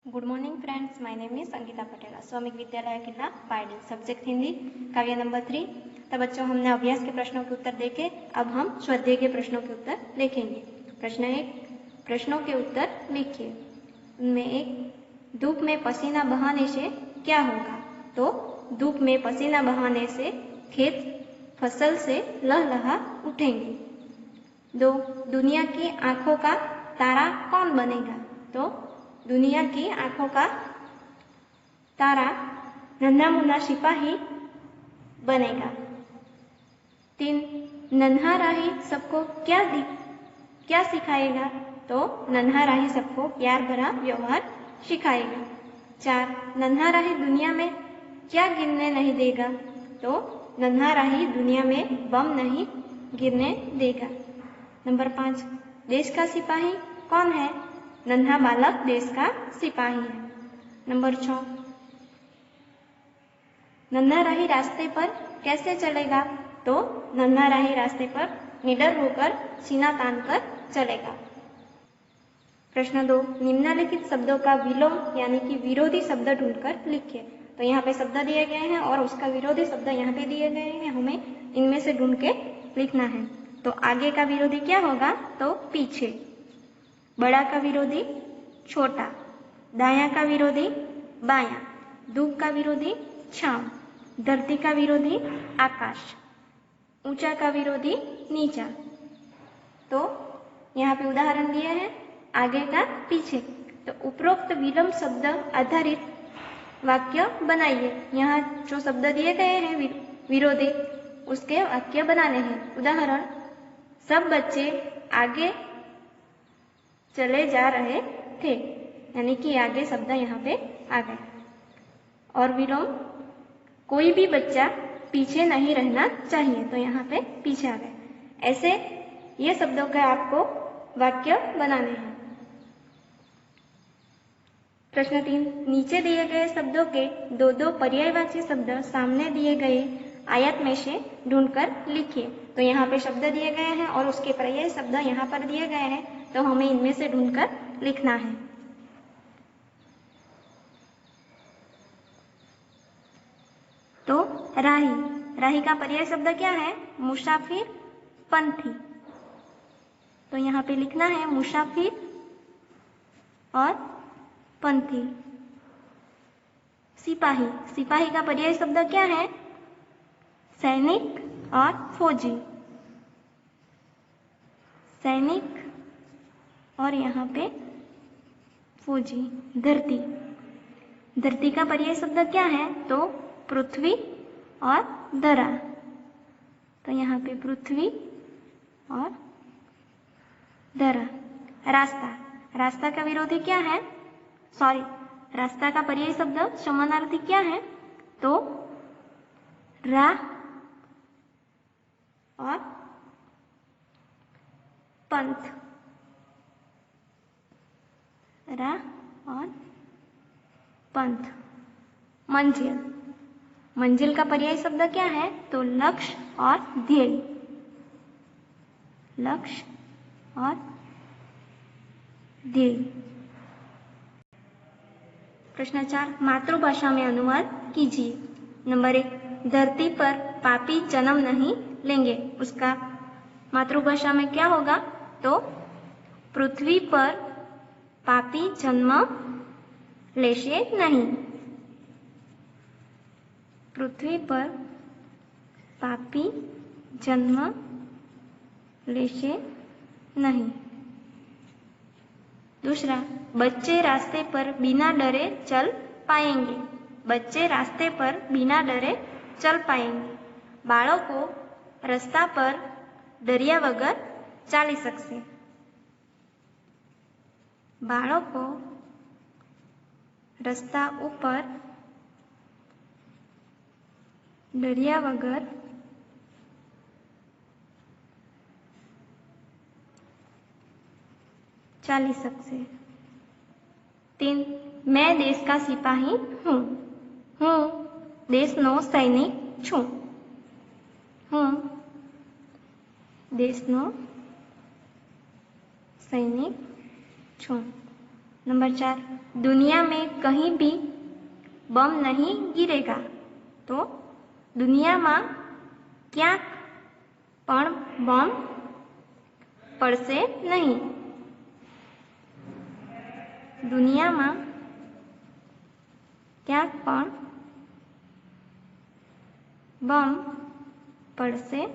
Good morning friends, my name is Sangeeta Patel, स्वामिक विद्यालय किला पायडी, सब्जेक्ट हिंदी, काव्य नंबर 3। तो बच्चों, हमने अभ्यास के प्रश्नों के उत्तर देखे। अब हम स्वाध्याय के प्रश्नों के उत्तर देखेंगे। प्रश्न 1, प्रश्नों के उत्तर लिखिए। उनमें एक, धूप में पसीना बहाने से क्या होगा? तो धूप में पसीना बहाने से खेत फसल से लहलहा उठेंगे। 2, दुनिया की आंखों का तारा कौन बनेगा? तो दुनिया की आंखों का तारा नन्हा मुन्ना सिपाही बनेगा। 3, नन्हा राही सबको क्या सिखाएगा? तो नन्हा राही सबको प्यार भरा व्यवहार सिखाएगा। 4, नन्हा राही दुनिया में क्या गिरने नहीं देगा? तो नन्हा राही दुनिया में बम नहीं गिरने देगा। नंबर 5, देश का सिपाही कौन है? नन्हा बालक देश का सिपाही है। नंबर 6, नन्हा राही रास्ते पर कैसे चलेगा? तो नन्हा राही रास्ते पर निडर होकर सीना तान कर चलेगा। प्रश्न 2, निम्नलिखित शब्दों का विलोम यानी कि विरोधी शब्द ढूंढकर लिखिए। तो यहाँ पे शब्द दिए गए हैं और उसका विरोधी शब्द यहाँ पे दिए गए हैं, हमें इनमें से ढूंढ के लिखना है। तो आगे का विरोधी क्या होगा? तो पीछे। बड़ा का विरोधी छोटा, दायां का विरोधी बायां, धूप का विरोधी छांव, धरती का विरोधी आकाश, ऊंचा का विरोधी नीचा। तो यहाँ पे उदाहरण दिए हैं, आगे का पीछे। तो उपरोक्त विलोम शब्द आधारित वाक्य बनाइए। यहाँ जो शब्द दिए गए हैं विरोधी, उसके वाक्य बनाने हैं। उदाहरण, सब बच्चे आगे चले जा रहे थे, यानी कि आगे शब्द यहाँ पे आ गए। और विलोम, कोई भी बच्चा पीछे नहीं रहना चाहिए, तो यहाँ पे पीछे आ गए। ऐसे ये शब्दों के आपको वाक्य बनाने हैं। प्रश्न 3, नीचे दिए गए शब्दों के दो दो पर्यायवाची शब्द सामने दिए गए आयत में से ढूंढकर लिखिए। तो यहाँ पे शब्द दिए गए हैं और उसके पर्याय शब्द यहाँ पर दिए गए हैं, तो हमें इनमें से ढूंढकर लिखना है। तो राही का पर्याय शब्द क्या है? मुसाफिर, पंथी। तो यहाँ पे लिखना है मुसाफिर और पंथी। सिपाही का पर्याय शब्द क्या है? सैनिक और फौजी। सैनिक और यहाँ पे फौजी। धरती का पर्याय शब्द क्या है? तो पृथ्वी और धरा। तो यहाँ पे पृथ्वी और धरा। रास्ता का विरोधी क्या है? रास्ता का पर्याय शब्द समानार्थी क्या है? तो राह और पंथ। राह और पंथ। मंजिल का पर्याय शब्द क्या है? तो लक्ष्य और ध्येय। लक्ष्य और ध्येय। प्रश्न 4, मातृभाषा में अनुवाद कीजिए। नंबर 1, धरती पर पापी जन्म नहीं लेंगे, उसका मातृभाषा में क्या होगा? तो पृथ्वी पर पापी जन्म लेशे नहीं। पृथ्वी पर पापी जन्म लेशे नहीं। दूसरा, बच्चे रास्ते पर बिना डरे चल पाएंगे। बच्चे रास्ते पर बिना डरे चल पाएंगे। बाळको रस्ता पर डर्या वगर चाली सकશે। बाळको रस्ता ऊपर डर्या वगर चाली सकશે। 3, मैं देश का सिपाही हूँ। देशनो सैनिक छूं। देशनो सैनिक छूं। नंबर 4, दुनिया में कहीं भी बम नहीं गिरेगा। तो दुनिया में क्यांक पण बम पड़शे नहीं। दुनिया में क्यांक पण बम पड़शे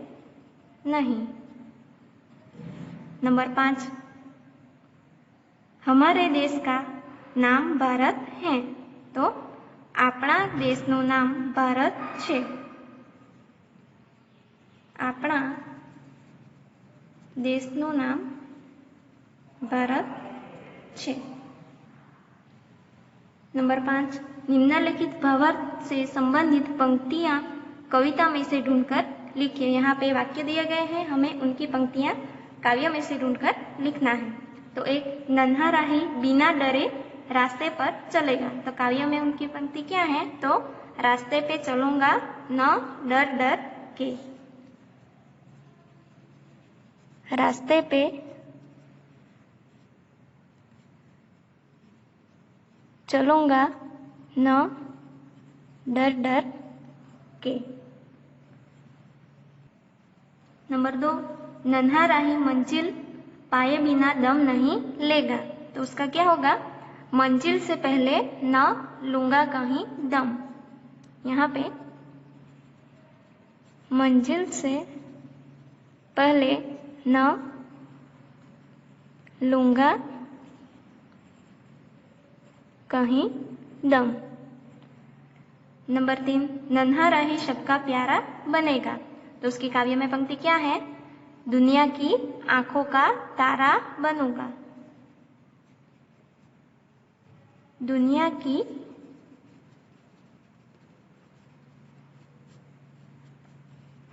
नहीं। नंबर 5, हमारे देश का नाम भारत है। तो आपणा देशनु नाम भारत छे। आपणा देशनु नाम भारत छे। नंबर 5, निम्नलिखित भावार्थ से संबंधित पंक्तियां कविता में से ढूंढकर लिखिए। यहाँ पे वाक्य दिए गए हैं, हमें उनकी पंक्तियां काव्य में से ढूंढकर लिखना है। तो एक, नन्हा राही बिना डरे रास्ते पर चलेगा। तो काव्य में उनकी पंक्ति क्या है? तो रास्ते पे चलूंगा न डर डर के। रास्ते पे चलूंगा न डर डर के। नंबर 2, नन्हा राही मंजिल पाए बिना दम नहीं लेगा। तो उसका क्या होगा? मंजिल से पहले न लूंगा कहीं दम। यहाँ पे मंजिल से पहले न लूंगा कहीं दम। नंबर 3, नन्हा राही सबका प्यारा बनेगा। तो उसकी काव्य में पंक्ति क्या है? दुनिया की आंखों का तारा बनूंगा। दुनिया की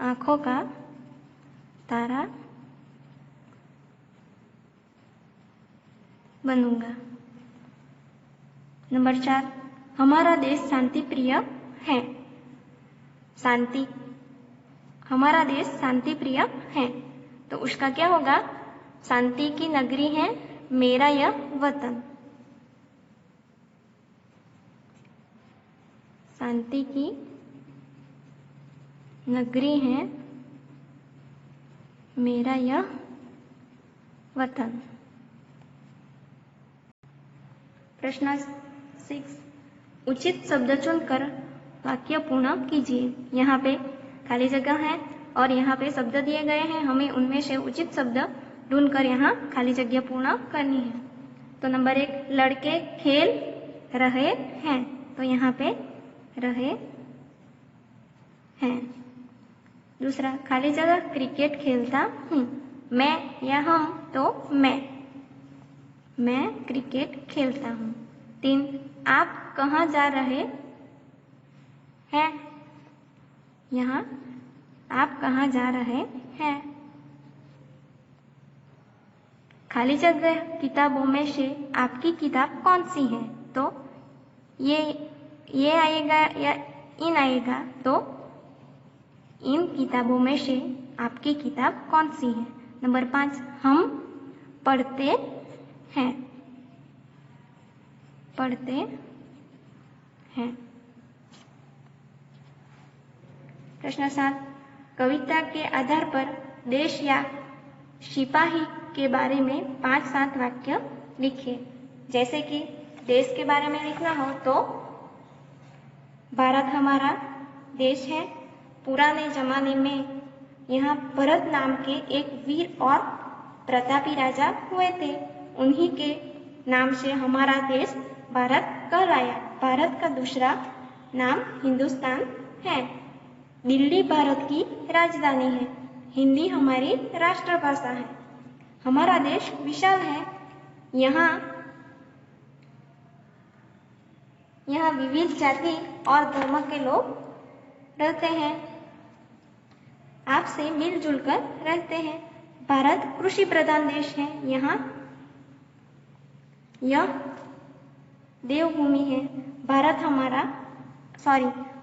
आंखों का तारा बनूंगा। नंबर 4, हमारा देश शांति प्रिय है। शांति, हमारा देश शांति प्रिय है। तो उसका क्या होगा? शांति की नगरी है मेरा यह वतन। शांति की नगरी है मेरा यह वतन। प्रश्न 6, उचित शब्द चुनकर वाक्य पूर्ण कीजिए। यहाँ पे खाली जगह है और यहाँ पे शब्द दिए गए हैं, हमें उनमें से उचित शब्द ढूंढकर यहाँ खाली जगह पूर्ण करनी है। तो नंबर 1, लड़के खेल रहे हैं। तो यहाँ पे रहे हैं। दूसरा, खाली जगह क्रिकेट खेलता हूँ। मैं या हम, तो मैं क्रिकेट खेलता हूँ। 3, आप कहाँ जा रहे हैं? यहाँ आप कहाँ जा रहे हैं? खाली जगह किताबों में से आपकी किताब कौन सी है? तो ये आएगा या इन आएगा? तो इन किताबों में से आपकी किताब कौन सी है? नंबर 5, हम पढ़ते हैं। पढ़ते हैं। प्रश्न 7, कविता के आधार पर देश या सिपाही के बारे में 5-7 वाक्य लिखिए। जैसे कि देश के बारे में लिखना हो तो भारत हमारा देश है। पुराने जमाने में यहाँ भरत नाम के एक वीर और प्रतापी राजा हुए थे। उन्हीं के नाम से हमारा देश भारत कहलाया। भारत का दूसरा नाम हिंदुस्तान है। दिल्ली भारत की राजधानी है। हिंदी हमारी राष्ट्रभाषा है। हमारा देश विशाल है। यहाँ विविध जाति और धर्म के लोग रहते हैं। आपसे मिलजुल कर रहते हैं। भारत कृषि प्रधान देश है। यह देवभूमि है।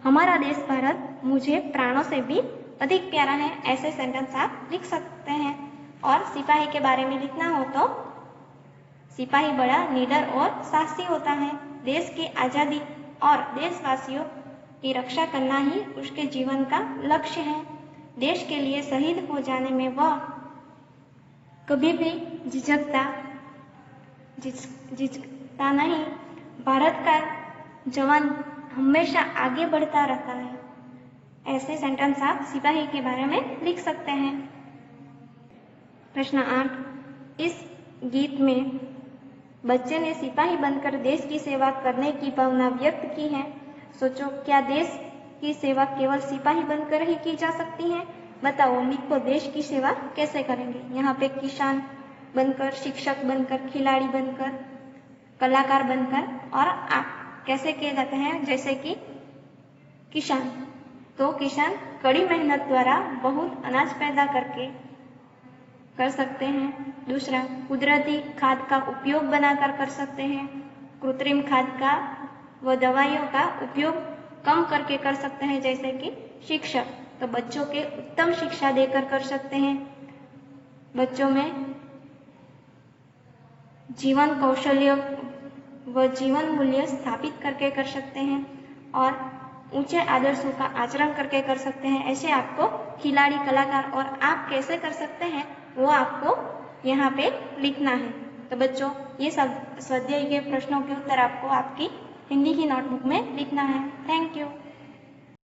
हमारा देश भारत मुझे प्राणों से भी अधिक प्यारा है। ऐसे सेंटेंस आप लिख सकते हैं। और सिपाही के बारे में लिखना हो तो सिपाही बड़ा निडर और साहसी होता है। देश की आजादी और देशवासियों की रक्षा करना ही उसके जीवन का लक्ष्य है। देश के लिए शहीद हो जाने में वह कभी भी झिझकता नहीं। भारत का जवान हमेशा आगे बढ़ता रहता है। ऐसे सेंटेंस आप सिपाही के बारे में लिख सकते हैं। प्रश्न 8, इस गीत में बच्चे ने सिपाही बनकर देश की सेवा करने की भावना व्यक्त की है। सोचो, क्या देश की सेवा केवल सिपाही बनकर ही की जा सकती है? बताओ, लिखो, देश की सेवा कैसे करेंगे? यहाँ पे किसान बनकर, शिक्षक बनकर, खिलाड़ी बनकर, कलाकार बनकर, और आप कैसे किए जाते हैं? जैसे कि किसान, तो किसान कड़ी मेहनत द्वारा बहुत अनाज पैदा करके कर सकते हैं। दूसरा, कुदरती खाद का उपयोग बनाकर कर सकते हैं। कृत्रिम खाद का व दवाइयों का उपयोग कम करके कर सकते हैं। जैसे कि शिक्षक, तो बच्चों के उत्तम शिक्षा देकर कर सकते हैं। बच्चों में जीवन कौशल्य व जीवन मूल्य स्थापित करके कर सकते हैं और ऊंचे आदर्शों का आचरण करके कर सकते हैं। ऐसे आपको खिलाड़ी, कलाकार और आप कैसे कर सकते हैं वो आपको यहाँ पे लिखना है। तो बच्चों, ये सब स्वाध्याय के प्रश्नों के उत्तर आपको आपकी हिंदी की नोटबुक में लिखना है। Thank you.